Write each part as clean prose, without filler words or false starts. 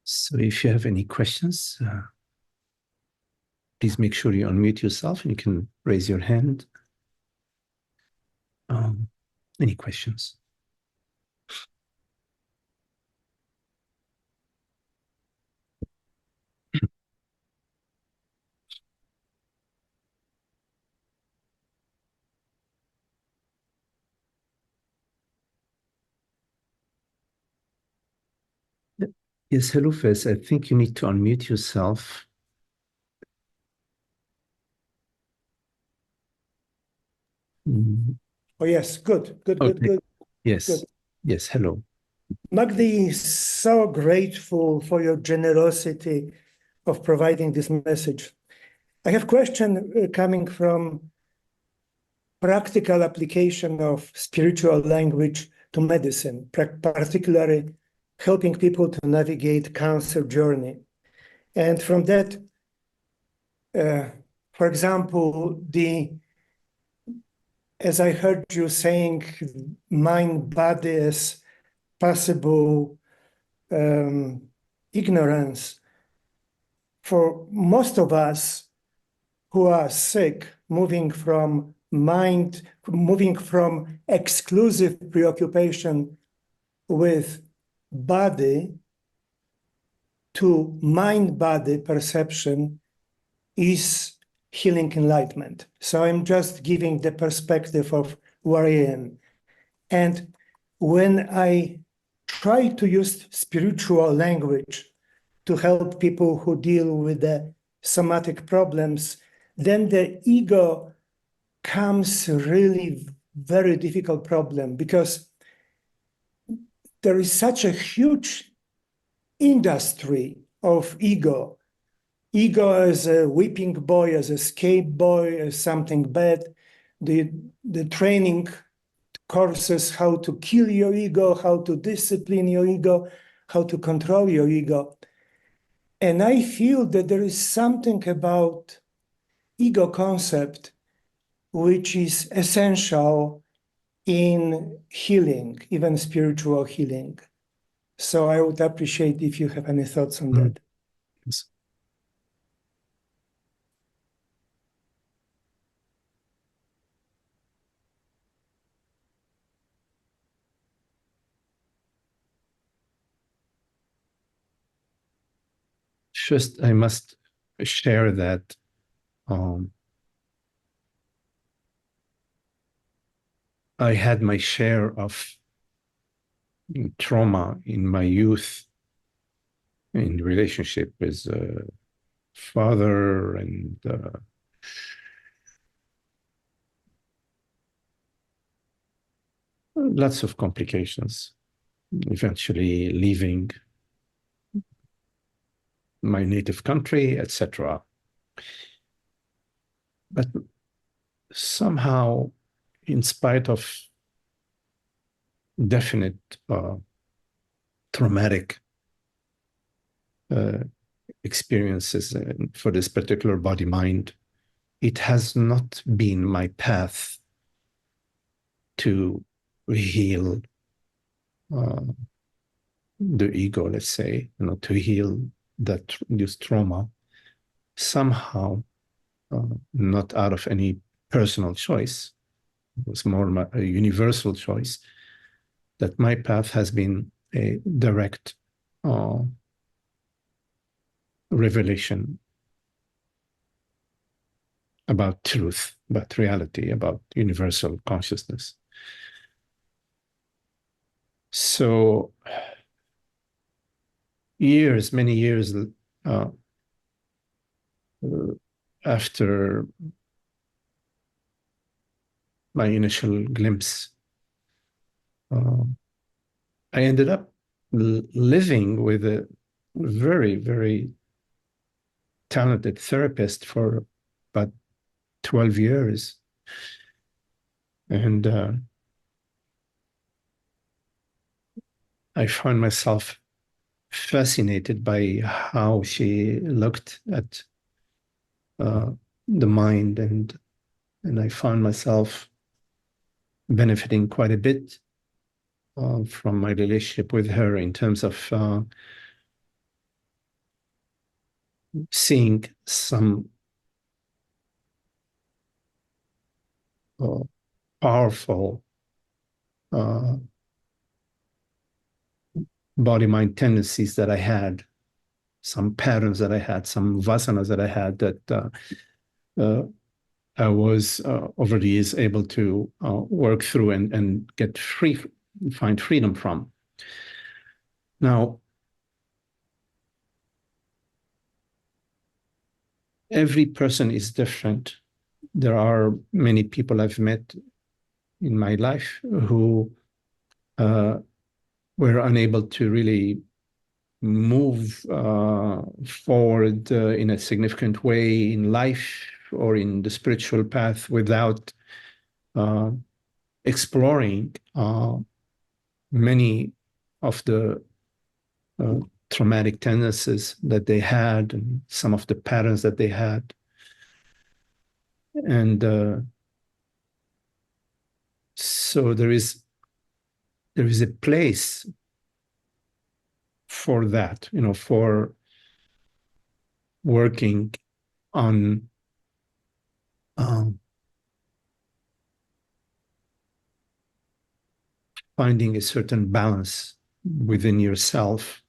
So if you have any questions, please make sure you unmute yourself and you can raise your hand. Any questions? Yes, hello, Fez. I think you need to unmute yourself. Oh, yes. Good. Yes. Good. Yes, hello. Magdi is so grateful for your generosity of providing this message. I have a question coming from practical application of spiritual language to medicine, particularly helping people to navigate cancer journey. And from that, for example, as I heard you saying, mind body as possible ignorance. For most of us who are sick, moving from exclusive preoccupation with body to mind-body perception is healing enlightenment. So I'm just giving the perspective of where I am. And when I try to use spiritual language to help people who deal with the somatic problems, then the ego comes really very difficult problem, because there is such a huge industry of ego. Ego as a whipping boy, as a skate boy, as something bad. The training courses, how to kill your ego, how to discipline your ego, how to control your ego. And I feel that there is something about ego concept which is essential in healing, even spiritual healing. So I would appreciate if you have any thoughts on that. Yes. First, I must share that I had my share of trauma in my youth in relationship with father and lots of complications, eventually leaving my native country, etc. But somehow, in spite of definite traumatic experiences for this particular body-mind, it has not been my path to heal the ego, let's say, to heal this trauma, somehow, not out of any personal choice. It was more a universal choice, that my path has been a direct revelation about truth, about reality, about universal consciousness. So many years after my initial glimpse, I ended up living with a very, very talented therapist for about 12 years. And I found myself fascinated by how she looked at the mind, and I found myself benefiting quite a bit from my relationship with her in terms of seeing some powerful body-mind tendencies that I had, some patterns that I had, some vasanas that I had that I was over the years able to work through and get free, find freedom from. Now, every person is different. There are many people I've met in my life who were unable to really move forward in a significant way in life or in the spiritual path without exploring many of the traumatic tendencies that they had and some of the patterns that they had. And so there is a place for that, for working on finding a certain balance within yourself.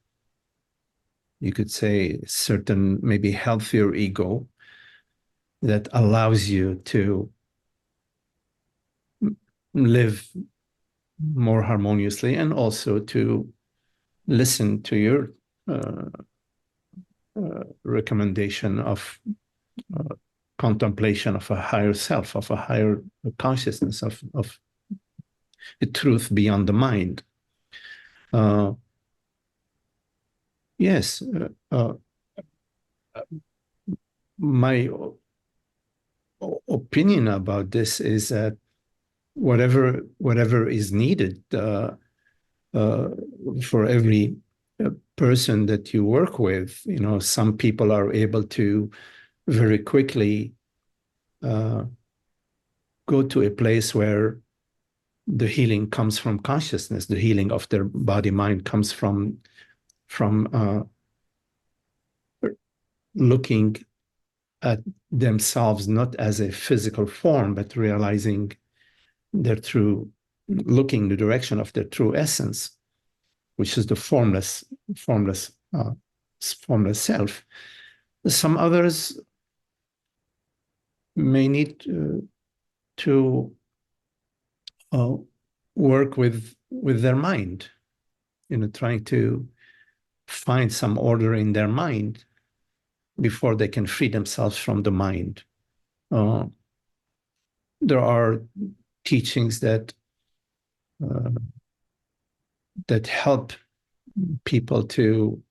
You could say certain, maybe healthier ego that allows you to live more harmoniously and also to listen to your recommendation of contemplation of a higher self, of a higher consciousness, of a truth beyond the mind. Yes, my opinion about this is that whatever is needed for every person that you work with, some people are able to very quickly go to a place where the healing comes from consciousness. The healing of their body mind comes from looking at themselves not as a physical form, but realizing looking the direction of their true essence, which is the formless self. Some others may need to work with their mind, trying to find some order in their mind before they can free themselves from the mind. There are teachings that help people to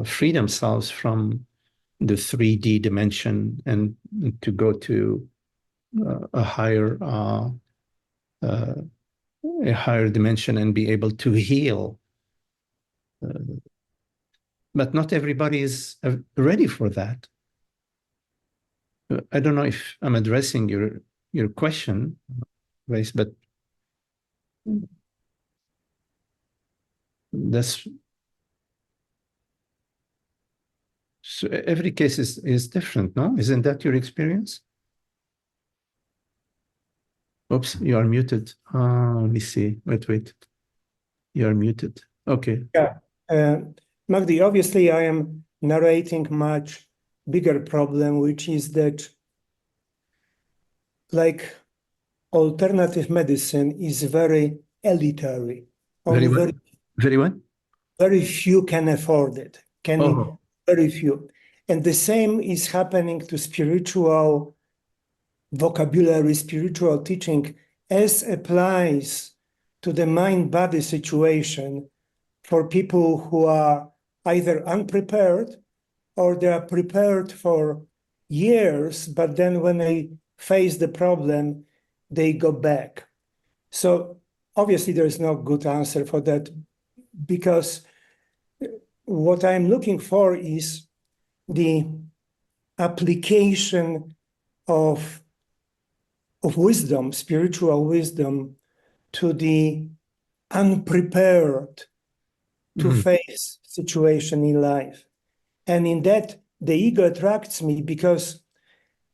free themselves from the 3D dimension and to go to a higher dimension and be able to heal. But not everybody is ready for that. I don't know if I'm addressing your question, Grace, but that's so every case is different, no? Isn't that your experience? Oops, you are muted. Let me see. Wait. You are muted. Okay. Yeah. Magdi, obviously I am narrating much bigger problem, which is that like alternative medicine is very elitary. Only Very well. very few can afford it. Very few. And the same is happening to spiritual vocabulary, spiritual teaching, as applies to the mind-body situation for people who are either unprepared or they are prepared for years, but then when they face the problem, they go back. So obviously there is no good answer for that, because what I'm looking for is the application of wisdom, spiritual wisdom, to the unprepared to face situation in life. And in that the ego attracts me because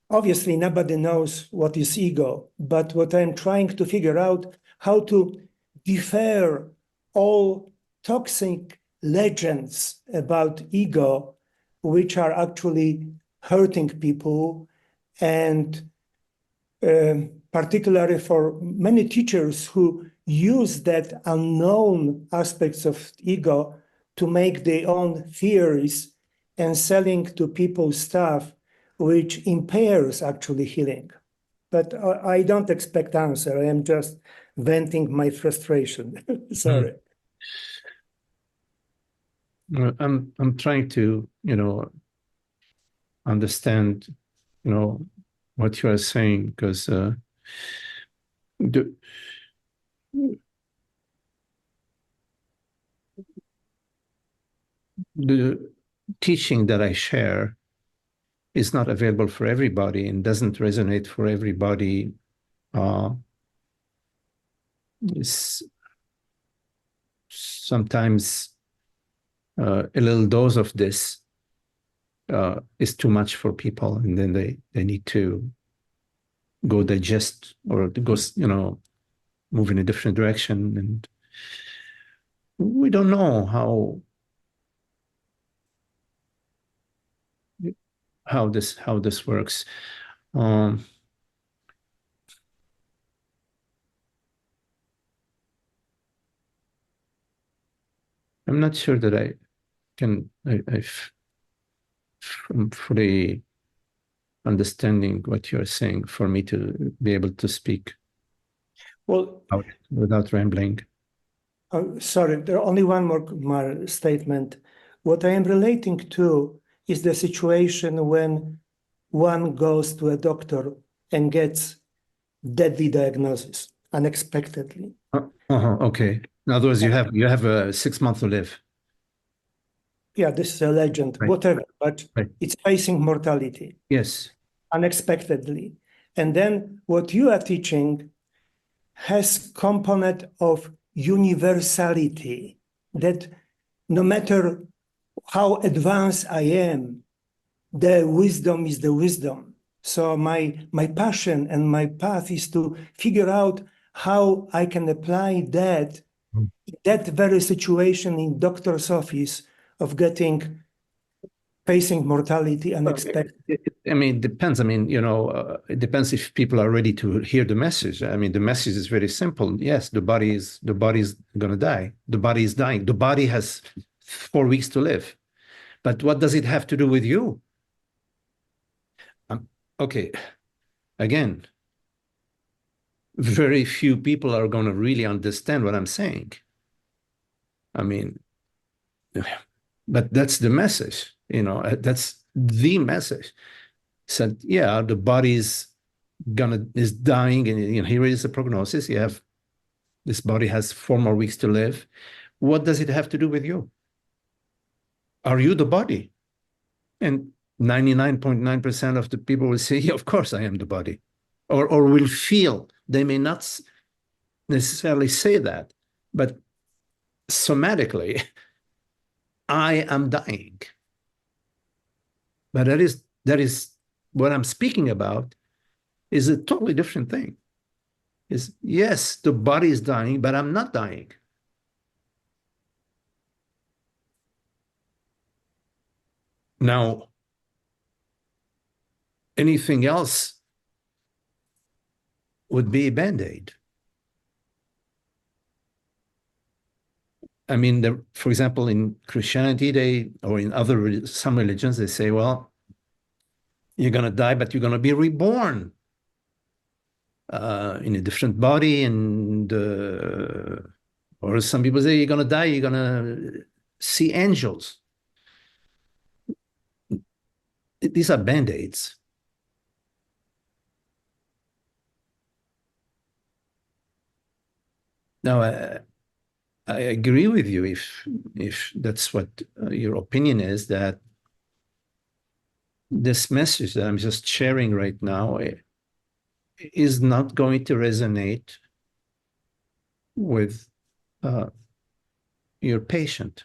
obviously nobody knows what is ego, but what I'm trying to figure out how to defer all toxic legends about ego, which are actually hurting people, and particularly for many teachers who use that unknown aspects of ego to make their own theories and selling to people stuff which impairs actually healing. But I don't expect answer. I am just venting my frustration. Sorry. I'm trying to, understand, what you are saying, because the teaching that I share is not available for everybody and doesn't resonate for everybody. It's sometimes a little dose of this is too much for people, and then they need to go digest or to go, move in a different direction. And we don't know how this works. I'm not sure that I I'm fully understanding what you're saying for me to be able to speak Well, without rambling. sorry, there only one more statement. What I am relating to is the situation when one goes to a doctor and gets deadly diagnosis unexpectedly. Okay. In other words, you have a 6 months to live. Yeah, this is a legend, Right. whatever, but Right. it's facing mortality Yes. unexpectedly. And then what you are teaching has component of universality, that no matter how advanced I am, the wisdom is the wisdom. So my passion and my path is to figure out how I can apply that very situation in doctor's office of facing mortality unexpected. I mean, it depends. I mean, it depends if people are ready to hear the message. I mean, the message is very simple. Yes, the body is going to die. The body is dying. The body has 4 weeks to live. But what does it have to do with you? Okay, again, very few people are going to really understand what I'm saying. I mean, but that's the message, that's the message. Said, yeah, the body is dying, and here is the prognosis. This body has 4 more weeks to live. What does it have to do with you? Are you the body? And 99.9% of the people will say, yeah, of course I am the body, or will feel. They may not necessarily say that, but somatically, I am dying. But that is what I'm speaking about is a totally different thing. Is yes, the body is dying, but I'm not dying. Now, anything else would be a band-aid. I mean, for example, in Christianity, or in some religions, they say, well, you're going to die, but you're going to be reborn in a different body. And or some people say you're going to die, you're going to see angels. These are band-aids. Now, I agree with you if that's what your opinion is, that this message that I'm just sharing right now is not going to resonate with your patient.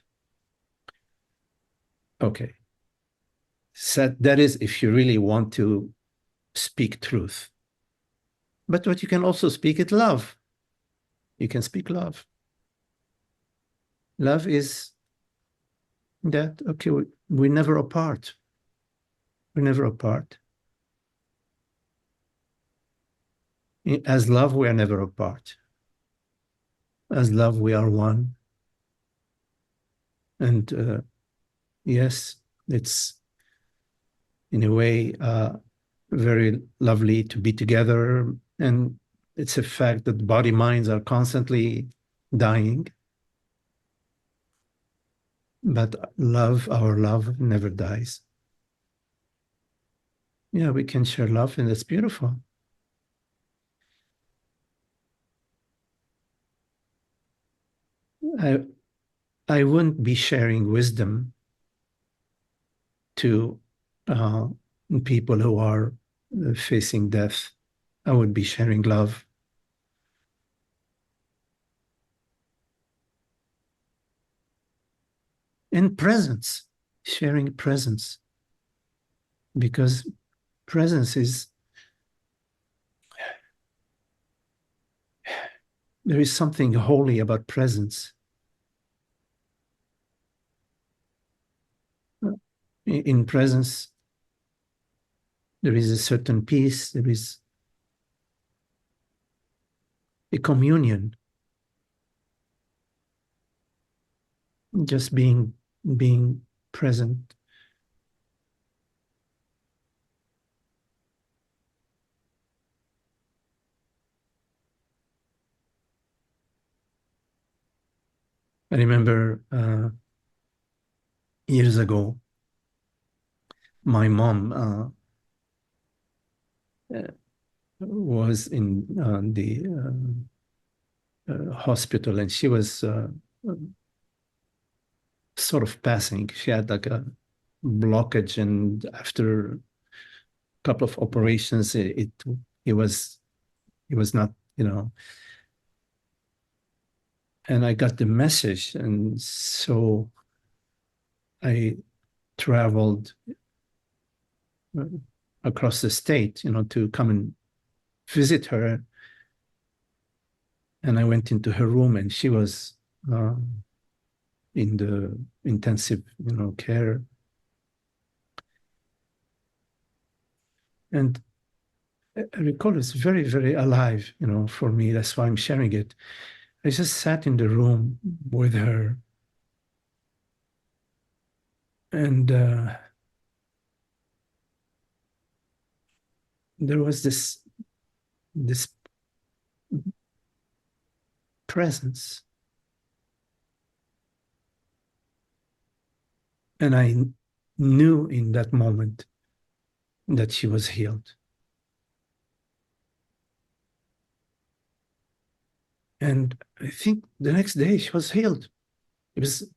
Okay. That is if you really want to speak truth. But what you can also speak it love. You can speak love. Love is that, okay, we're never apart. We're never apart. As love, we are never apart. As love, we are one. And yes, it's in a way very lovely to be together. And it's a fact that body minds are constantly dying. But love, our love, never dies. Yeah, we can share love, and that's beautiful. I wouldn't be sharing wisdom to people who are facing death. I would be sharing love. And presence, sharing presence. Because presence is, there is something holy about presence. In presence, there is a certain peace, there is a communion. Just being present. I remember years ago, my mom was in the hospital, and she was sort of passing. She had like a blockage, and after a couple of operations, it was not, and I got the message, and so I traveled across the state, to come and visit her. And I went into her room, and she was in the intensive, care. And I recall it's very, very alive, for me. That's why I'm sharing it. I just sat in the room with her, and there was this presence, and I knew in that moment that she was healed. And I think the next day she was healed. It was,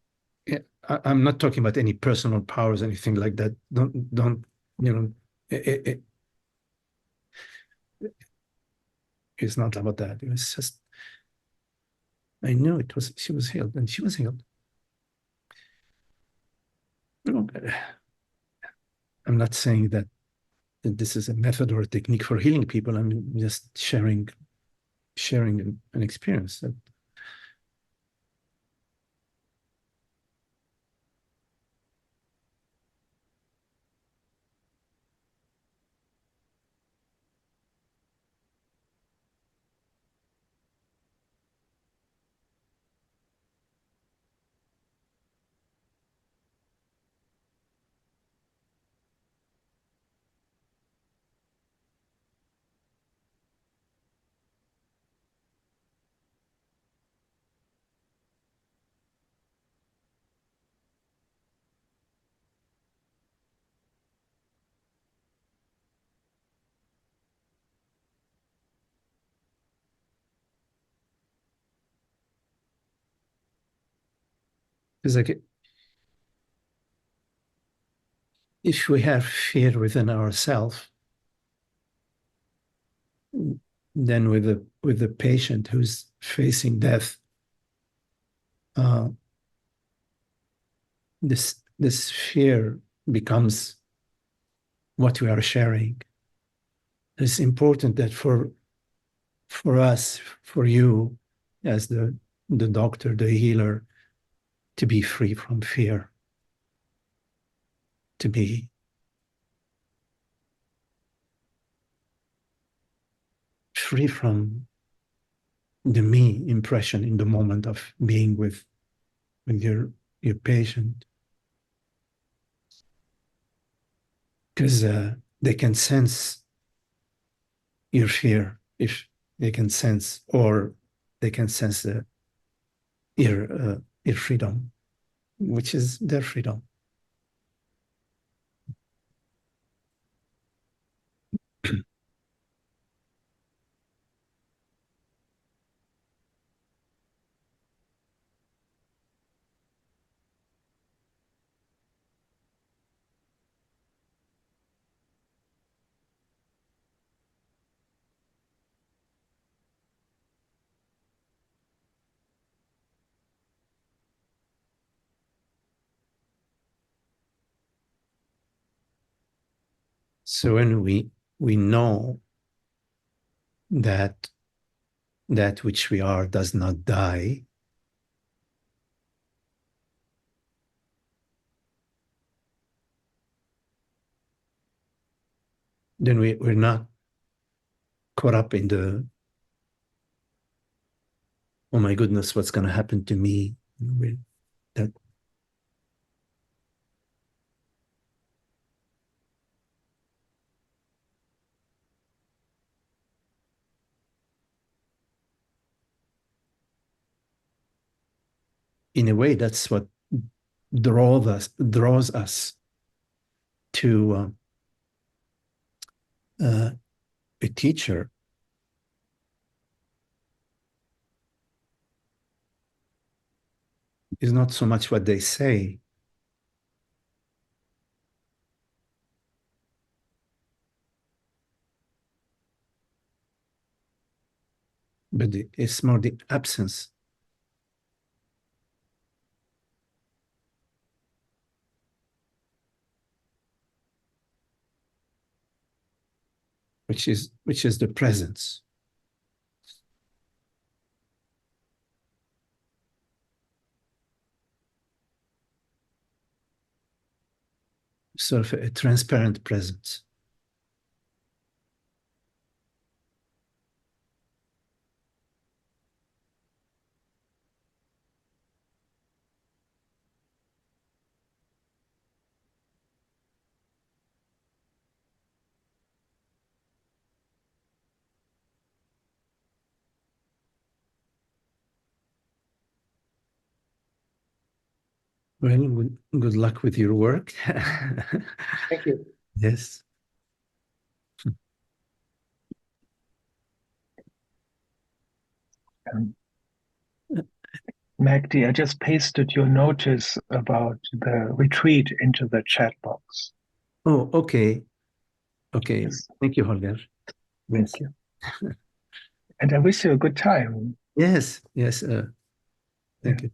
I'm not talking about any personal powers, anything like that. Don't, it's not about that. It was just, I knew she was healed, and she was healed. I'm not saying that this is a method or a technique for healing people. I'm just sharing an experience. It's like, if we have fear within ourselves, then with the patient who's facing death, this fear becomes what we are sharing. It's important that for us, for you, as the doctor, the healer, to be free from fear, to be free from the me impression in the moment of being with your patient, because they can sense your fear, if they can sense, or they can sense your freedom, which is their freedom. So when we know that which we are does not die, then we're not caught up in the, oh my goodness, what's going to happen to me? That in a way, that's what draws us to a teacher. Is not so much what they say, but it's more the absence. Which is the presence. Sort of a transparent presence. Well, good luck with your work. Thank you. Yes. Magdi, I just pasted your notice about the retreat into the chat box. Oh, okay. Okay. Yes. Thank you, Holger. Yes. Thank you. And I wish you a good time. Yes. Yes. Thank you.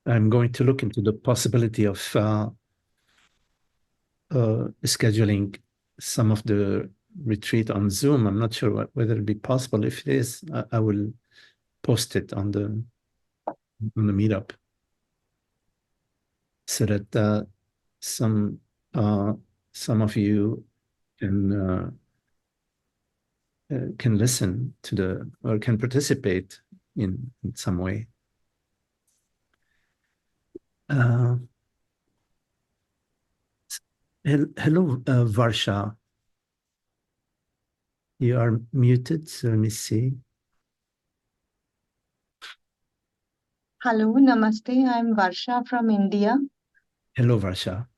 I'm going to look into the possibility of scheduling some of the retreat on Zoom. I'm not sure whether it'll be possible. If it is, I will post it on the meetup so that some of you can listen to the, or can participate in some way. Hello, Varsha. You are muted, so let me see. Hello, namaste. I'm Varsha from India. Hello, Varsha.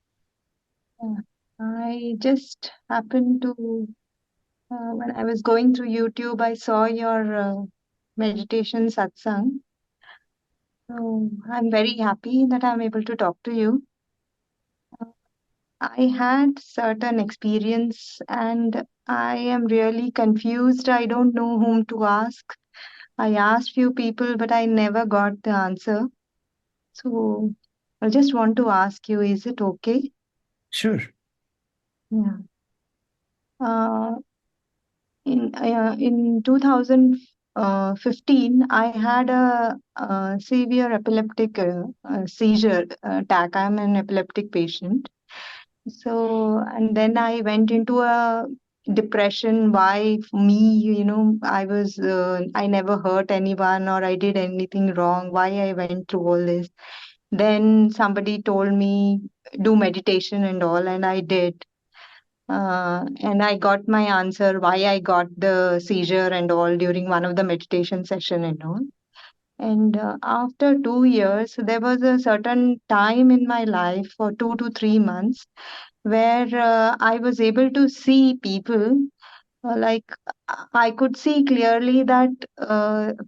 I just happened to, when I was going through YouTube, I saw your meditation satsang. So I'm very happy that I'm able to talk to you. I had certain experience and I am really confused. I don't know whom to ask. I asked few people, but I never got the answer. So I just want to ask you, is it okay? Sure. Yeah. Uh, in 2015, I had a severe epileptic seizure attack. I'm an epileptic patient. So, and then I went into a depression. Why me? I never hurt anyone or I did anything wrong. Why I went through all this? Then somebody told me do meditation and all, and I did. And I got my answer why I got the seizure and all during one of the meditation session and all. And after 2 years, there was a certain time in my life for 2 to 3 months where I was able to see people I could see clearly that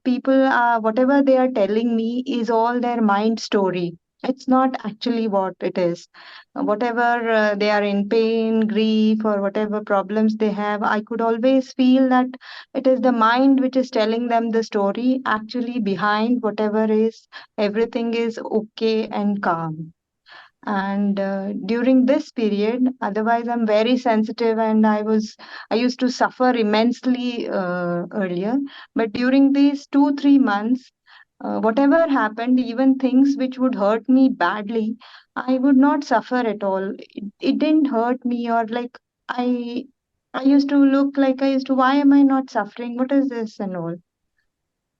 people are whatever they are telling me is all their mind story. It's not actually what it is. Whatever they are in pain, grief, or whatever problems they have, I could always feel that it is the mind which is telling them the story. Actually, behind whatever is, everything is okay and calm. And during this period, otherwise I'm very sensitive and I used to suffer immensely earlier, but during these 2 3 months, whatever happened, even things which would hurt me badly, I would not suffer at all. It didn't hurt me, or like i I used to look like I used to, why am I not suffering, what is this and all.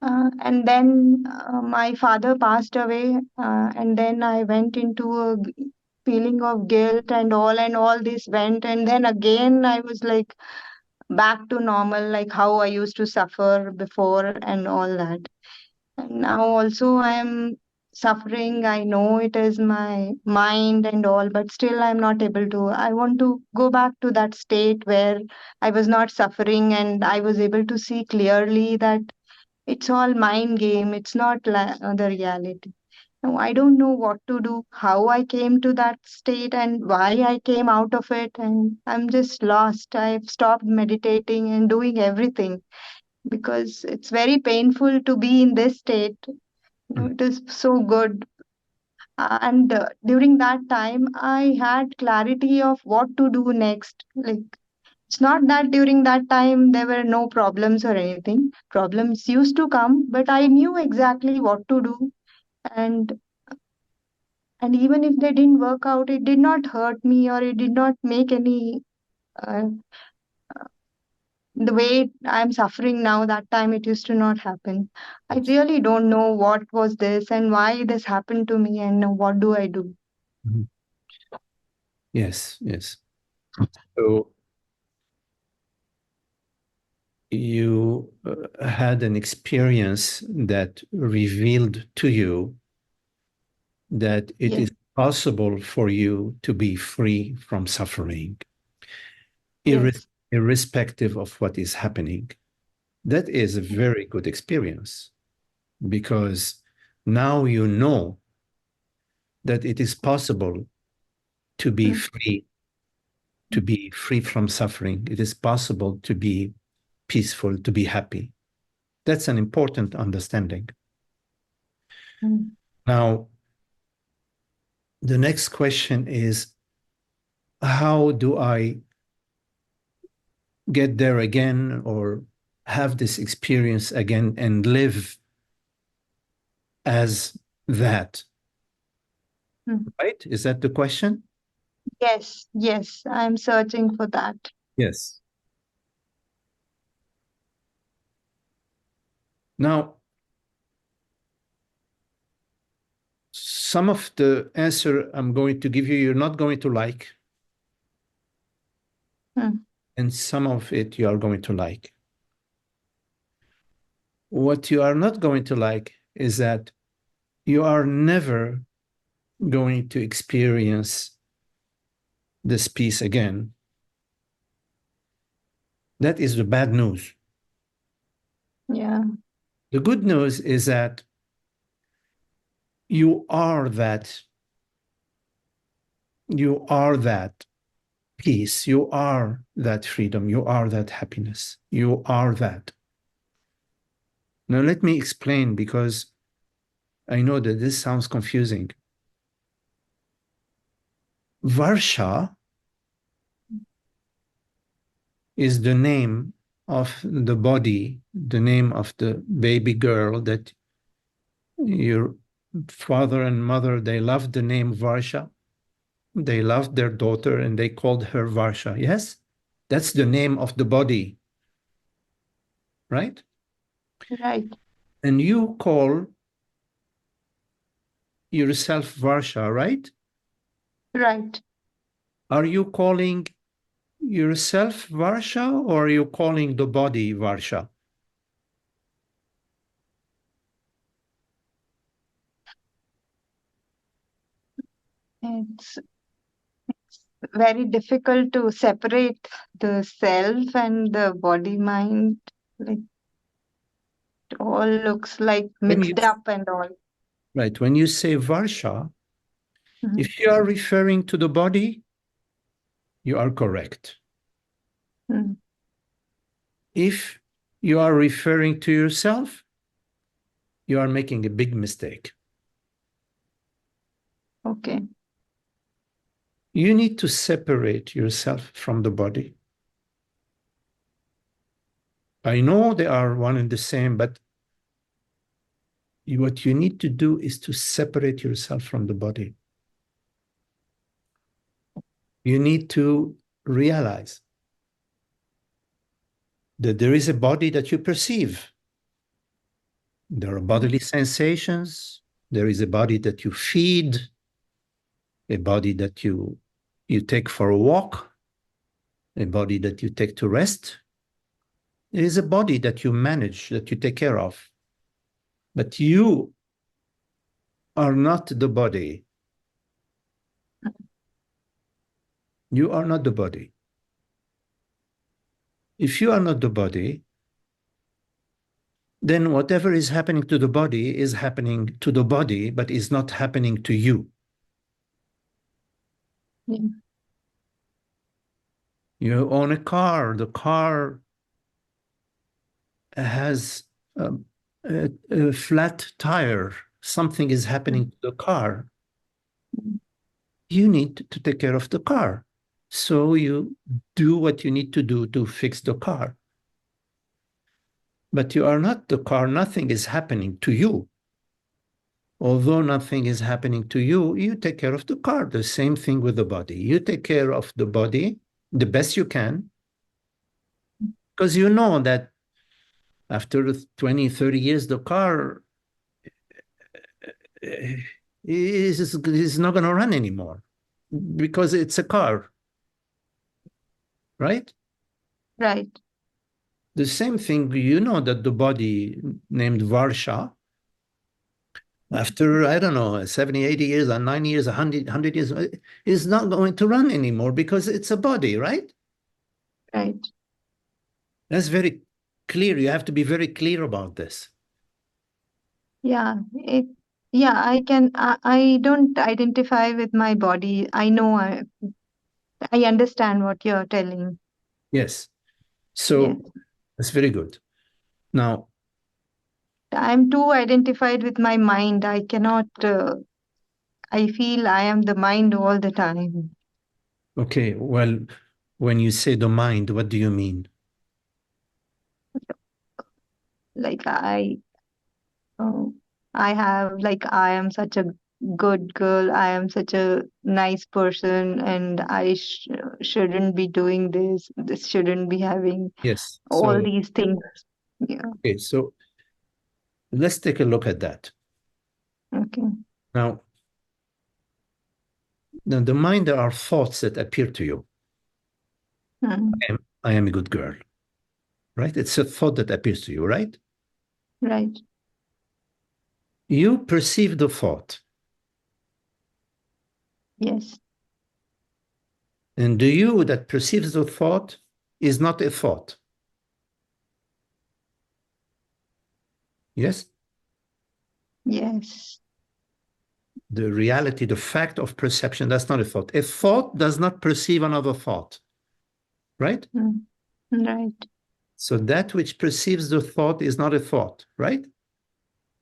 And then my father passed away, and then I went into a feeling of guilt and all this went. And then again, I was like back to normal, like how I used to suffer before and all that. And now also I am suffering. I know it is my mind and all, but still I'm not able to. I want to go back to that state where I was not suffering and I was able to see clearly that it's all mind game. It's not the reality. Now, I don't know what to do, how I came to that state, and why I came out of it. And I'm just lost. I've stopped meditating and doing everything because it's very painful to be in this state. It is so good. And during that time, I had clarity of what to do next. Like, it's not that during that time there were no problems or anything. Problems used to come, but I knew exactly what to do. And and even if they didn't work out, it did not hurt me or it did not make any uh, the way I'm suffering now. That time it used to not happen. I Yes. really don't know what was this and why this happened to me and now what do I do. Mhm. Yes, yes. So you had an experience that revealed to you that it Yes, is possible for you to be free from suffering, yes. irrespective of what is happening. That is a very good experience because now you know that it is possible to be Mm, free, to be free from suffering. It is possible to be peaceful, to be happy. That's an important understanding. mm, Now, the next question is, how do I get there again or have this experience again and live as that? mm. Right? Is that the question? Yes, yes. I'm searching for that. Yes. Now, some of the answer I'm going to give you, you're not going to like, Mm, and some of it you are going to like. What you are not going to like is that you are never going to experience this peace again. That is the bad news. yeah. The good news is that you are that You are that peace. You are that freedom. You are that happiness. You are that. Now, let me explain, because I know that this sounds confusing. Varsha is the name of the body, the name of the baby girl that your father and mother, they loved the name Varsha. They loved their daughter and they called her Varsha. Yes? That's the name of the body. Right? Right. And you call yourself Varsha, right? Right. Are you calling yourself Varsha, or are you calling the body Varsha? It's very difficult to separate the self and the body mind. Like it all looks like When you, mixed up and all. right, when you say Varsha, Mhm. if you are referring to the body, you are correct. Mm. If you are referring to yourself, you are making a big mistake. Okay. You need to separate yourself from the body. I know they are one and the same, but what you need to do is to separate yourself from the body. You need to realize that there is a body that you perceive. There are bodily sensations. There is a body that you feed, a body that you take for a walk, a body that you take to rest. There is a body that you manage, that you take care of. But you are not the body. You are not the body. If you are not the body, then whatever is happening to the body is happening to the body, but is not happening to you. Yeah. You own a car. The car has a flat tire. Something is happening to the car. You need to take care of the car. So you do what you need to do to fix the car. But you are not the car. Nothing is happening to you. Although nothing is happening to you, you take care of the car. The same thing with the body. You take care of the body the best you can, because you know that after 20, 30 years, the car is not going to run anymore because it's a car, right? Right. The same thing, you know that the body named Varsha, after, I don't know, 70, 80 years, or 90 years, 100 years, is not going to run anymore because it's a body, right? Right. That's very clear. You have to be very clear about this. Yeah. I don't identify with my body. I know I understand what you're telling. Yes. Yes. So that's very good. Now, I'm too identified with my mind. I cannot, I feel I am the mind all the time. okay, well, when you say the mind, what do you mean? Like oh, I am such a good girl. I am such a nice person, and shouldn't be doing this. This shouldn't be having Yes. all So, these things. Yeah. okay, so let's take a look at that. Okay. Now, the mind, there are thoughts that appear to you. Hmm. I am a good girl, right? It's a thought that appears to you, right? Right. You perceive the thought. Yes. And the you that perceives the thought is not a thought. Yes? Yes. The reality, the fact of perception, that's not a thought. A thought does not perceive another thought, right? Right, So that which perceives the thought is not a thought, right?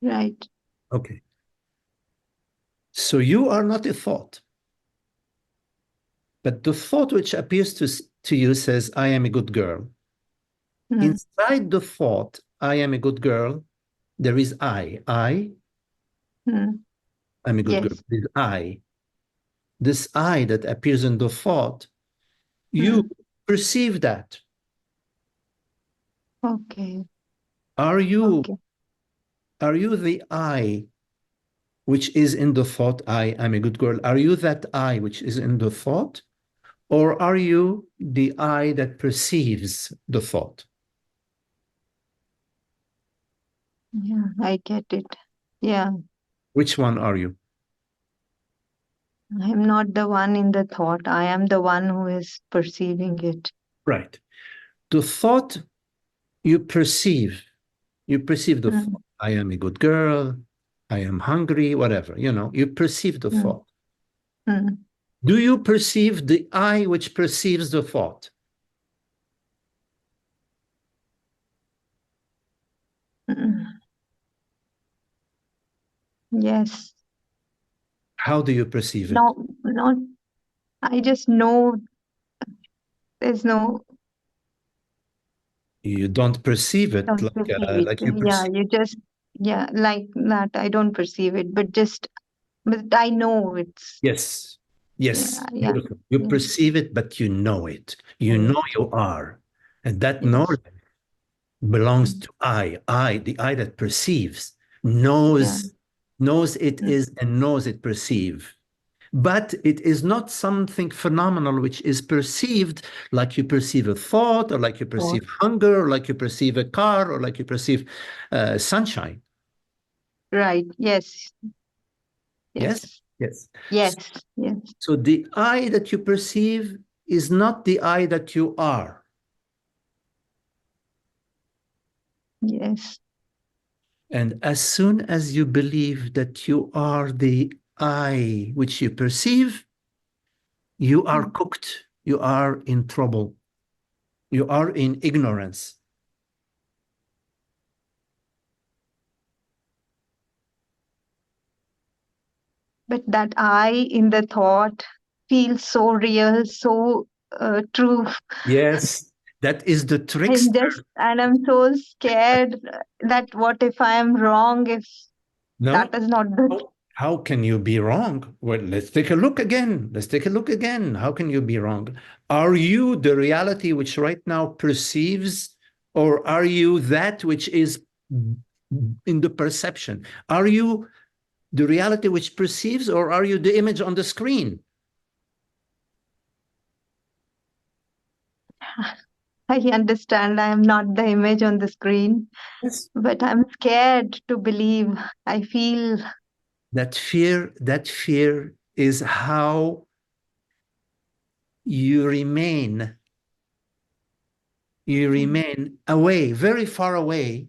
right. Okay. So you are not a thought. But the thought which appears to you says, I am a good girl. Inside the thought, I am a good girl, there is I. I'm a good girl. Yes. This I. This I that appears in the thought, you perceive that. Okay. Are you Okay. the I which is in the thought, I am a good girl? Are you that I which is in the thought? Or are you the I that perceives the thought? Yeah, I get it. Yeah, Which one are you? I'm not the one in the thought. I am the one who is perceiving it. Right. The thought you perceive the thought. I am a good girl. I am hungry, whatever, you perceive the thought. Do you perceive the I which perceives the thought? Yes. How do you perceive it? No, not. I just know there's no. You don't perceive it Don't like perceive it. you Yeah, perceive. you just. Yeah, like that. I don't perceive it, but I know it's. Yes. Yes. Yeah. Beautiful. You Yeah. perceive it, but you know it. You know you are. And that Yes. knowledge belongs to the I that perceives, knows it is and knows it perceive. But it is not something phenomenal which is perceived like you perceive a thought, or like you perceive hunger, or like you perceive a car, or like you perceive sunshine. Right. Yes. Yes? Yes. Yes. Yes. Yes. So the I that you perceive is not the I that you are. Yes. And as soon as you believe that you are the I which you perceive, you are cooked. You are in trouble. You are in ignorance. But that I in the thought feels so real, so true. Yes, that is the trickster. I'm so scared that what if I am wrong, if No, that is not the. how can you be wrong? Well, let's take a look again. Let's take a look again. How can you be wrong? Are you the reality which right now perceives, or are you that which is in the perception? Are you the reality which perceives, or are you the image on the screen? I understand I am not the image on the screen, Yes. but I'm scared to believe. I feel That fear is how you remain away, very far away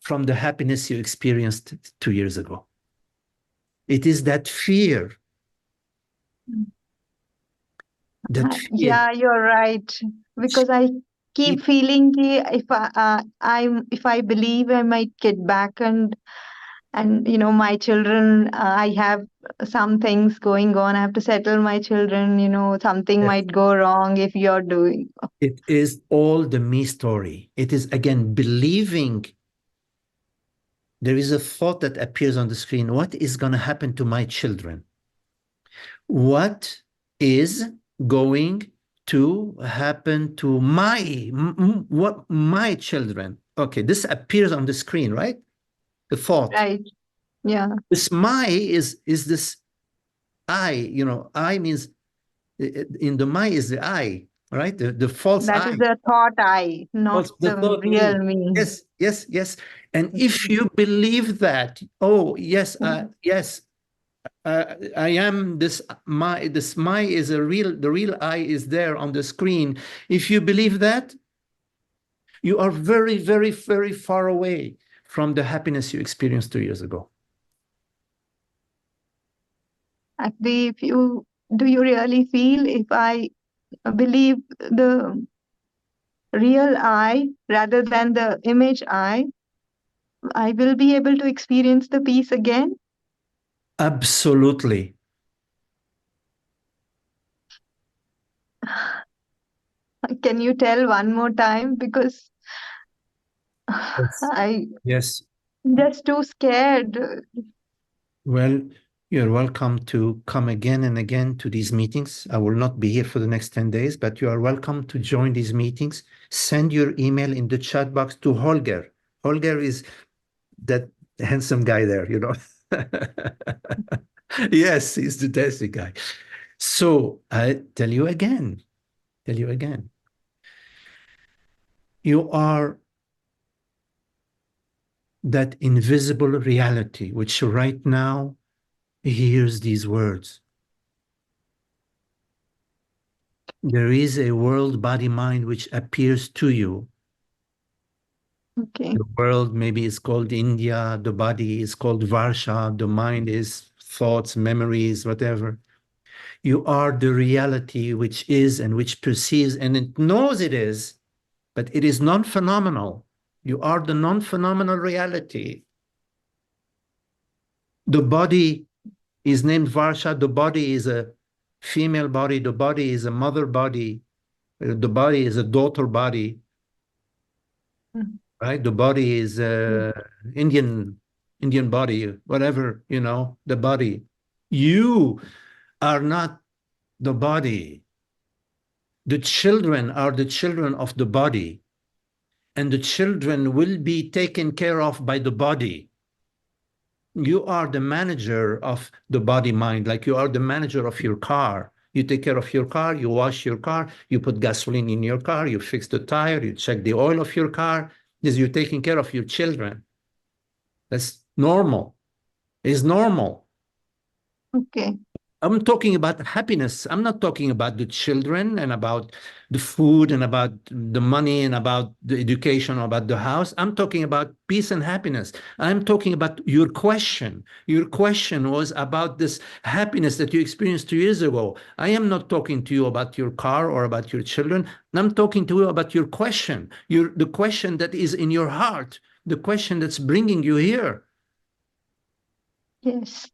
from the happiness you experienced 2 years ago. It is that fear. yeah, you're right. Because I keep feeling if I believe I might get back and my children, I have some things going on. I have to settle my children, something Yes. might go wrong if you're doing. It is all the me story. It is, again, believing. There is a thought that appears on the screen. What is going to happen to my children? What is going to happen to my children? Okay, this appears on the screen, right? The thought. Right. Yeah. This my is this I, I means in the my is the I, right? The false That I. is the thought I, not The the thought real me. me. Yes, yes, yes. And if you believe that, oh yes, yes, I am this my. This my is the real I is there on the screen. If you believe that, you are very, very, very far away from the happiness you experienced 2 years ago. Actually, do you really feel if I believe the real I rather than the image I will be able to experience the peace again? Absolutely. Can you tell one more time? Because I'm Yes. just too scared. Well, you're welcome to come again and again to these meetings. I will not be here for the next 10 days, but you are welcome to join these meetings. Send your email in the chat box to Holger. Holger is that handsome guy there, you know. Yes, he's the dancing guy. So I tell you again, you are that invisible reality which right now hears these words. There is a world, body, mind which appears to you. Okay. The world maybe is called India, the body is called Varsha, the mind is thoughts, memories, whatever. You are the reality which is and which perceives, and it knows it is, but it is non-phenomenal. You are the non-phenomenal reality. The body is named Varsha. The body is a female body. The body is a mother body. The body is a daughter body. Right? The body is Indian body, whatever, you know, the body. You are not the body. The children are the children of the body, and the children will be taken care of by the body. You are the manager of the body mind, like you are the manager of your car. You take care of your car, you wash your car, you put gasoline in your car, you fix the tire, you check the oil of your car. This you're taking care of your children. That's normal. It's normal. Okay. I'm talking about happiness. I'm not talking about the children and about the food and about the money and about the education or about the house. I'm talking about peace and happiness. I'm talking about your question. Your question was about this happiness that you experienced 2 years ago. I am not talking to you about your car or about your children. I'm talking to you about your question, the question that is in your heart, the question that's bringing you here. Yes.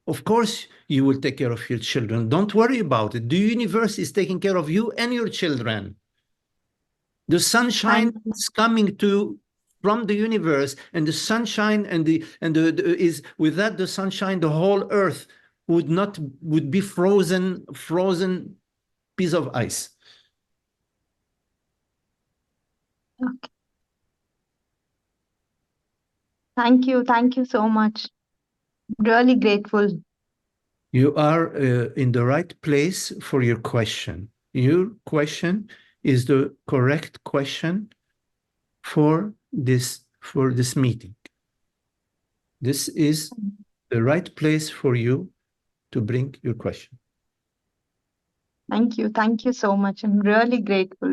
Of course, you will take care of your children. Don't worry about it. The universe is taking care of you and your children. The sunshine is coming from the universe, and the sunshine and the is with that the sunshine, the whole earth would be frozen piece of ice. Okay. Thank you so much. Really grateful. You are in the right place for your question. Your question is the correct question for this meeting. This is the right place for you to bring your question. Thank you so much. I'm really grateful.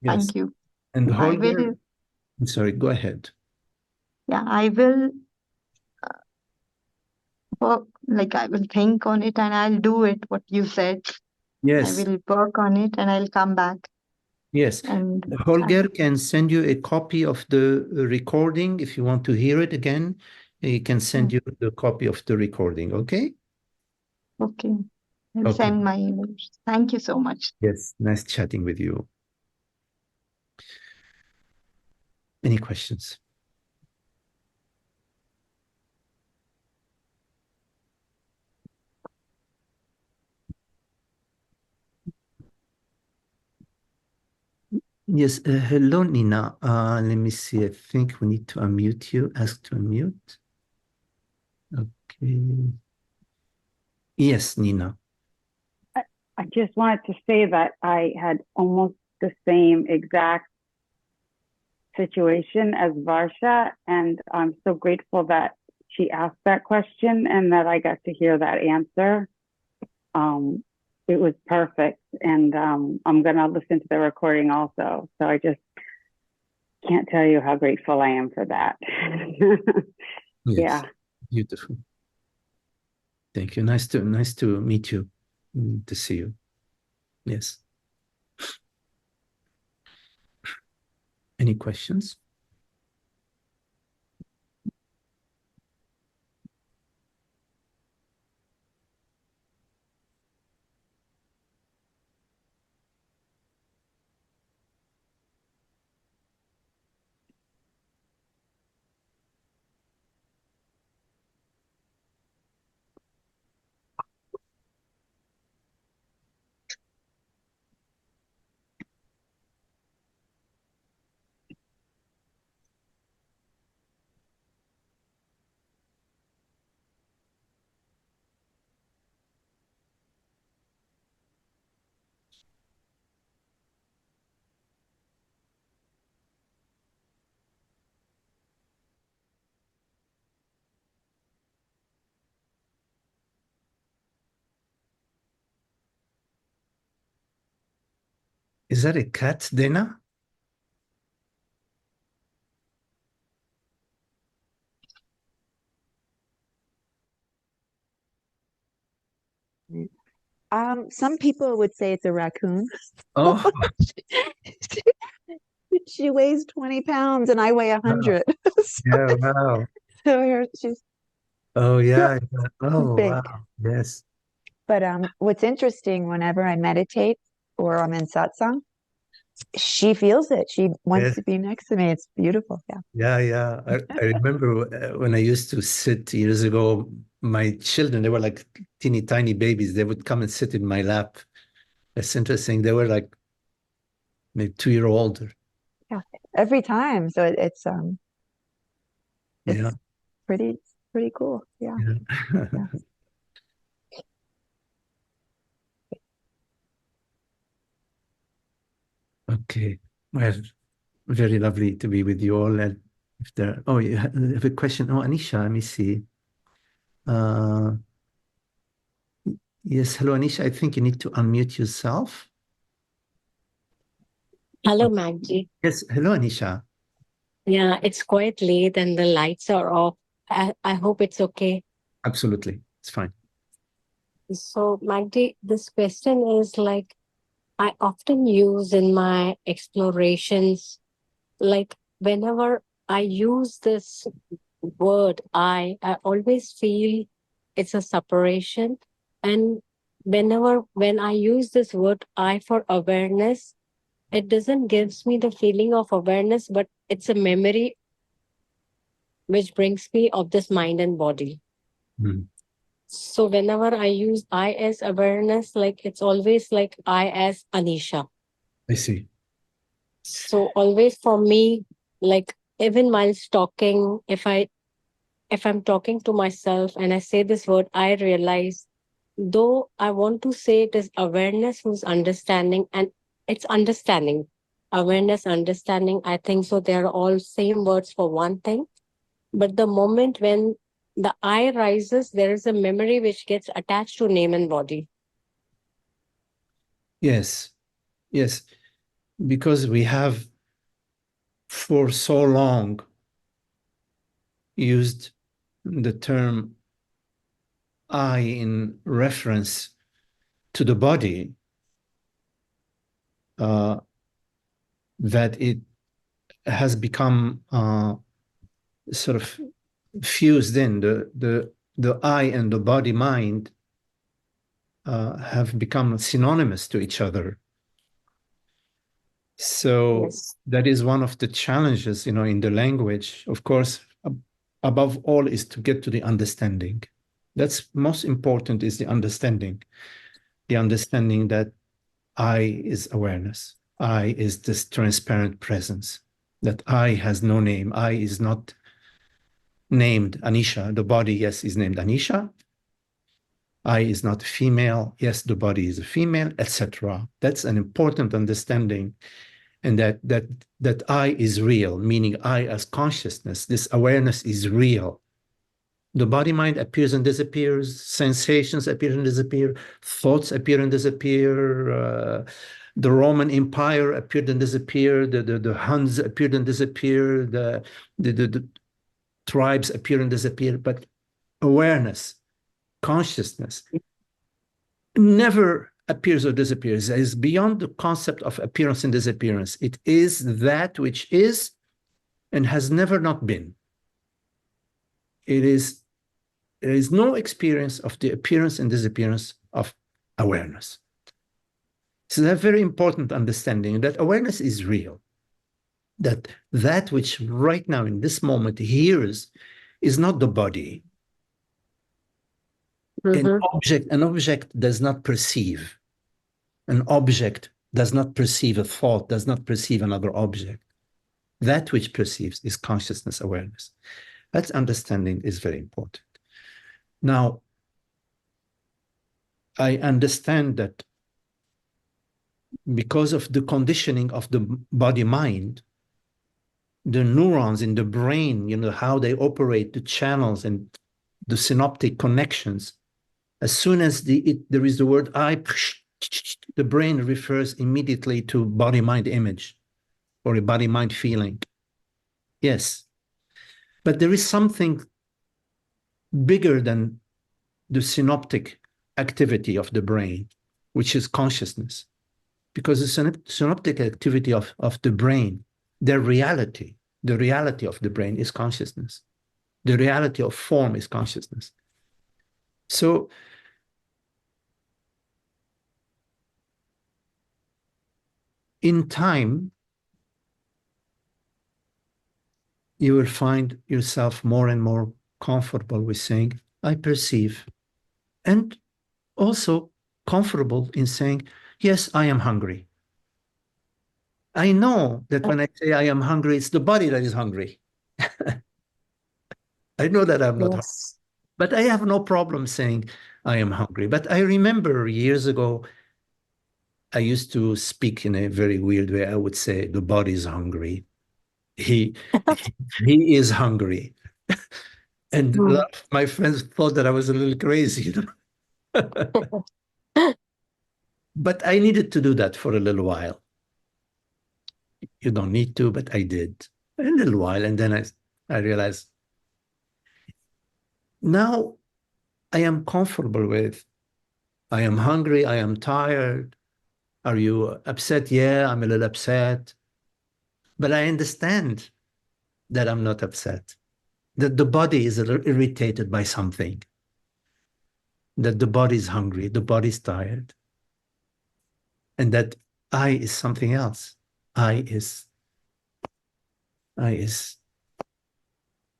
Yes. Thank you. And I Holger, will, I'm sorry, go ahead. yeah, I will work, like I will think on it and I'll do it, what you said. I Yes, will work on it and I'll come back. yes. And Holger can send you a copy of the recording if you want to hear it again. He can send you the copy of the recording, okay? okay, I'll Okay. send my emails. Thank you so much. Yes, nice chatting with you. Any questions? Yes, hello, Nina. Let me see. I think we need to unmute you. Ask to unmute. Okay. Yes, Nina. I just wanted to say that I had almost the same exact situation as Varsha, and I'm so grateful that she asked that question and that I got to hear that answer. It was perfect, and I'm going to listen to the recording also. So I just can't tell you how grateful I am for that. Yes. Yeah. Beautiful. Thank you. Nice to meet you, to see you. Yes. Any questions? Is that a cat, Dana? Some people would say it's a raccoon. Oh, She weighs 20 pounds and I weigh 100. yeah, wow. So she's Oh, yeah. Yeah. Oh, big. wow. Yes. But what's interesting, whenever I meditate or I'm in satsang, she feels it. She wants Yes. to be next to me. It's beautiful. Yeah. Yeah, yeah. I remember when I used to sit years ago, my children, they were like teeny tiny babies. They would come and sit in my lap. It's interesting. They were like maybe 2 years older. Yeah. Every time. So it's Yeah. pretty cool. Yeah. Yeah. Yeah. Okay. Well, very lovely to be with you all. And if there, oh, you have a question. Oh, Anisha, let me see. Yes, hello, Anisha. I think you need to unmute yourself. Hello, Maggie. Yes, hello, Anisha. Yeah, it's quite late and the lights are off. I hope it's okay. Absolutely. It's fine. So, Maggie, this question is like I often use in my explorations, like whenever I use this word, I always feel it's a separation. And when I use this word I for awareness, it doesn't gives me the feeling of awareness, but it's a memory which brings me of this mind and body. Mm. So whenever I use I as awareness, like it's always like I as Anisha. I see. So always for me, like even while talking, if I'm talking to myself and I say this word, I realize though I want to say it is awareness who's understanding, and it's understanding. Awareness, understanding, I think so. They're all same words for one thing. But the moment when the I rises, there is a memory which gets attached to name and body. Yes. Yes. Because we have for so long used the term I in reference to the body, that it has become sort of fused in. The I and the body mind have become synonymous to each other. So Yes. that is one of the challenges, in the language. Of course, above all is to get to the understanding. That's most important, is the understanding that I is awareness. I is this transparent presence, that I has no name. I is not named Anisha. The body, yes, is named Anisha. I is not female. Yes, the body is a female, etc. That's an important understanding. And that I is real, meaning I as consciousness, this awareness is real. The body mind appears and disappears, sensations appear and disappear, thoughts appear and disappear, the Roman Empire appeared and disappeared, the Huns appeared and disappeared, the tribes appear and disappear, but awareness, consciousness, never appears or disappears. It is beyond the concept of appearance and disappearance. It is that which is and has never not been. There is no experience of the appearance and disappearance of awareness. So that's a very important understanding that awareness is real. That which right now in this moment hears is not the body. Mm-hmm. An object does not perceive. An object does not perceive a thought, does not perceive another object. That which perceives is consciousness, awareness. That understanding is very important. Now, I understand that because of the conditioning of the body-mind, the neurons in the brain, how they operate, the channels and the synaptic connections, as soon as there is the word I, the brain refers immediately to body-mind image or a body-mind feeling. Yes. But there is something bigger than the synaptic activity of the brain, which is consciousness. Because the synaptic activity of the brain, the reality of the brain is consciousness. The reality of form is consciousness. So in time, you will find yourself more and more comfortable with saying, I perceive, and also comfortable in saying, yes, I am hungry. I know that when I say I am hungry, it's the body that is hungry. I know that I'm not hungry, Yes. but I have no problem saying I am hungry. But I remember years ago, I used to speak in a very weird way. I would say the body is hungry. He is hungry. And a lot of my friends thought that I was a little crazy. But I needed to do that for a little while. You don't need to, but I did a little while. And then I realized now I am comfortable with, I am hungry, I am tired. Are you upset? Yeah, I'm a little upset. But I understand that I'm not upset, that the body is a little irritated by something, that the body is hungry, the body is tired, and that I is something else. I is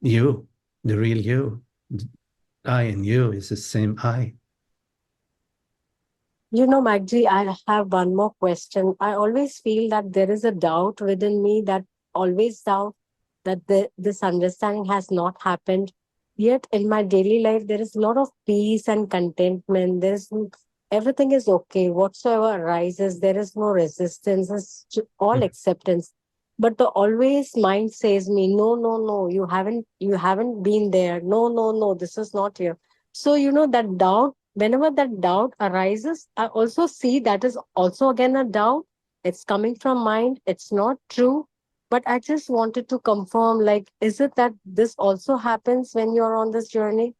you, the real you. I and you is the same I. Magdi, I have one more question. I always feel that there is a doubt within me, that always doubt that this understanding has not happened. Yet in my daily life, there is a lot of peace and contentment. Everything is okay. Whatsoever arises, there is no resistance. It's all acceptance. But the always mind says me, no, no, no, you haven't been there. No, no, no, this is not here. So, that doubt, whenever that doubt arises, I also see that is also again a doubt. It's coming from mind. It's not true. But I just wanted to confirm, like, is it that this also happens when you're on this journey?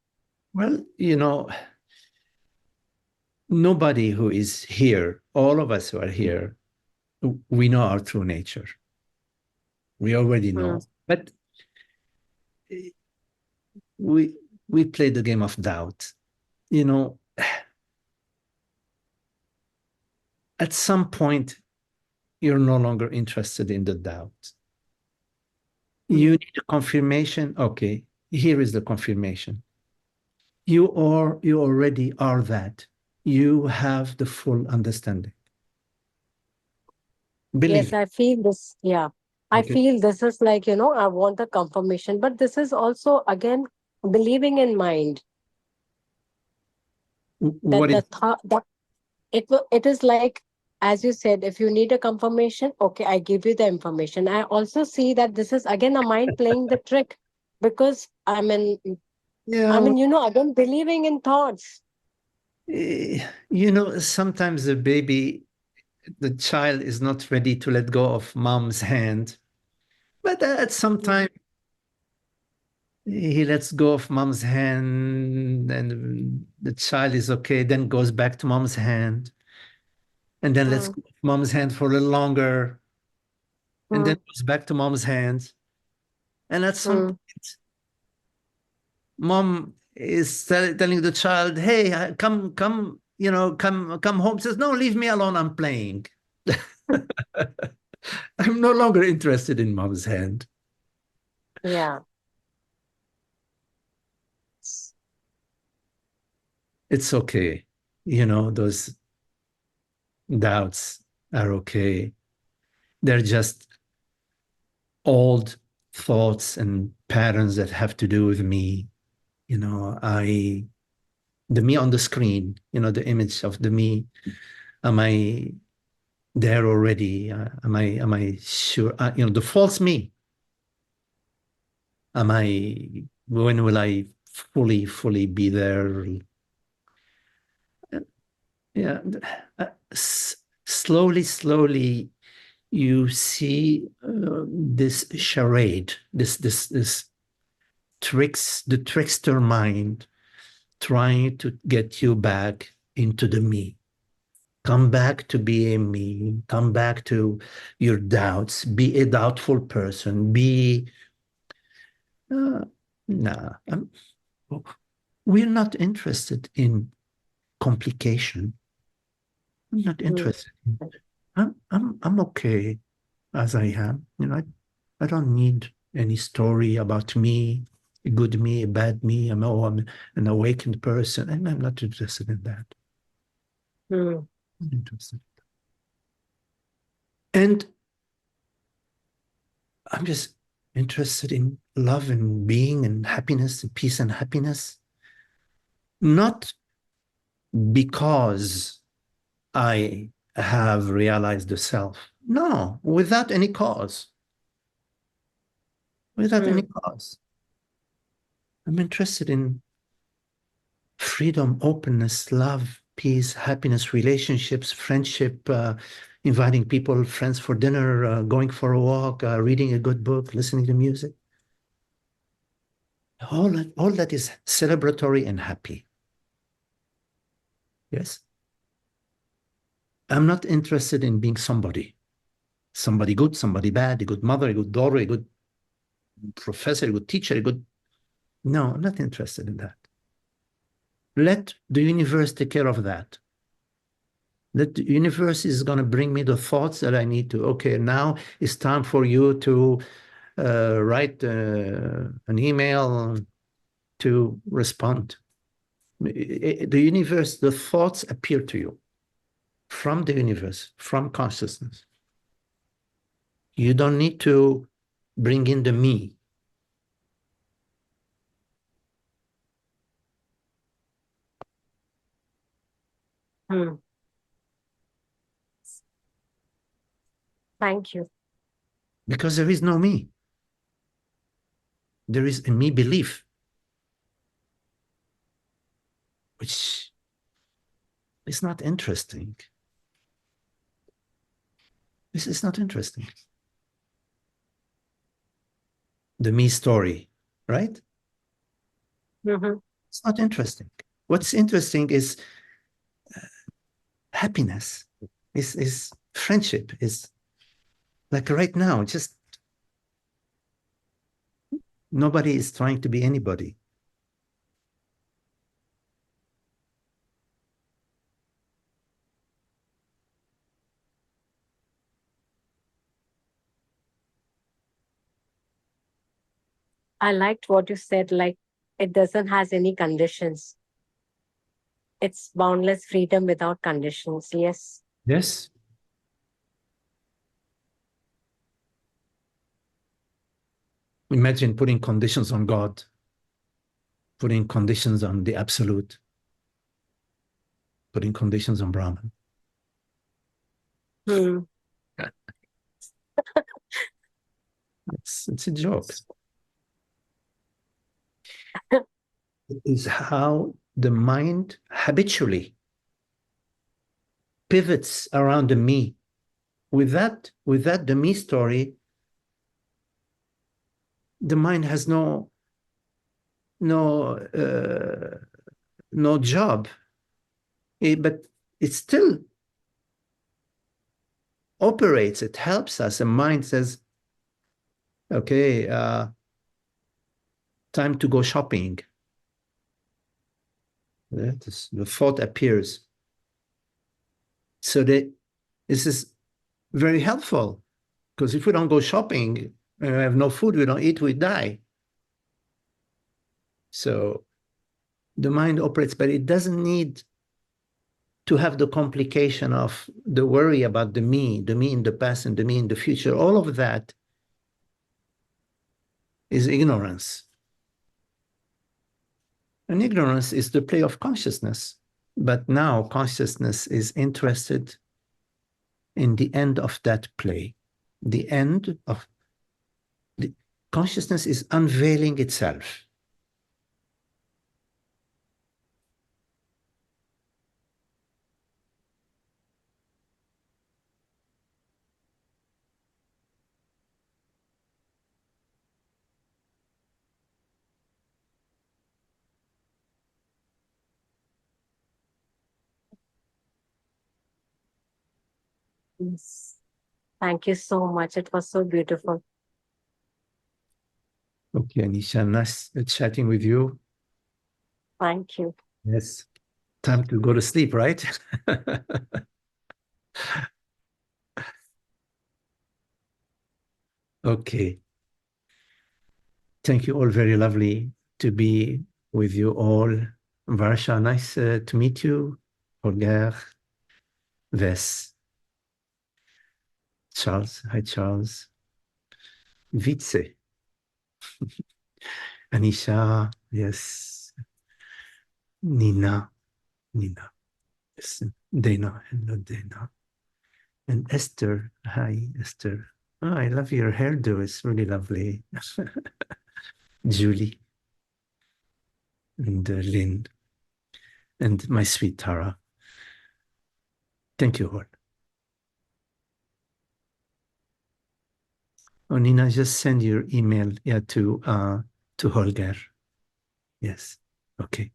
Well, nobody who is here, all of us who are here, we know our true nature. We already know. But we play the game of doubt. At some point, you're no longer interested in the doubt. You need a confirmation. Okay, here is the confirmation. You already are that. You have the full understanding. Believe. Yes, I feel this. Yeah. I Okay. feel this is like, I want the confirmation, but this is also, again, believing in mind. What is That it is like, as you said, if you need a confirmation, okay, I give you the information. I also see that this is again a mind playing the trick, because again, believing in thoughts. Sometimes the child is not ready to let go of mom's hand, but at some time he lets go of mom's hand, and the child is okay, then goes back to mom's hand, and then lets go of mom's hand for a little longer, and then goes back to mom's hand. And at some point, mom is telling the child, hey, come, come home. Says, no, leave me alone, I'm playing. I'm no longer interested in mom's hand. Yeah. It's okay. Those doubts are okay. They're just old thoughts and patterns that have to do with me. The me on the screen, the image of the me. Am I there already? Am I sure? The false me. When will I fully be there? Yeah. Slowly, you see this charade, this the trickster mind trying to get you back into the me. Come back to being me. Come back to your doubts. Be a doubtful person. We're not interested in complication. I'm not interested. I'm okay as I am. I don't need any story about me, a good me, a bad me. I'm an awakened person, and I'm not interested in that. I'm not interested. And I'm just interested in love and being and happiness and peace and happiness. Not because I have realized the self. No, without any cause. Without any cause. I'm interested in freedom, openness, love, peace, happiness, relationships, friendship, inviting people, friends for dinner, going for a walk, reading a good book, listening to music. All that is celebratory and happy. Yes? I'm not interested in being somebody good, somebody bad, a good mother, a good daughter, a good professor, a good teacher, no, I'm not interested in that. Let the universe take care of that. That the universe is going to bring me the thoughts that I need to. Okay, now it's time for you to write an email to respond. The universe, the thoughts appear to you from the universe, from consciousness. You don't need to bring in the me. Thank you. Because there is no me. There is a me belief, which is not interesting. This is not interesting. The me story, right? It's not interesting. What's interesting is happiness, is friendship, is like right now, just nobody is trying to be anybody. I liked what you said, like it doesn't has any conditions. It's boundless freedom without conditions. Yes. Yes. Imagine putting conditions on God, putting conditions on the absolute, putting conditions on Brahman. It's a joke. It is how the mind habitually pivots around the me. With that, the me story, the mind has no no job, but it still operates. It helps us. The mind says, okay, time to go shopping. The thought appears. So this is very helpful, because if we don't go shopping, we have no food, we don't eat, we die. So the mind operates, but it doesn't need to have the complication of the worry about the me in the past and the me in the future. All of that is ignorance. And ignorance is the play of consciousness. But now consciousness is interested in the end of that play. The end of the consciousness is unveiling itself. Yes. Thank you so much. It was so beautiful. Okay, Anisha, nice chatting with you. Thank you. Yes. Time to go to sleep, right? Okay. Thank you all. Very lovely to be with you all. Varsha, nice to meet you. Holger, Ves, Charles. Hi, Charles. Vitze. Anisha, yes. Nina. Yes. Dana. Hello, Dana. And Esther. Hi, Esther. Oh, I love your hairdo. It's really lovely. Julie. And Lynn. And my sweet Tara. Thank you all. Oh, Nina, just send your email to Holger. Yes. Okay.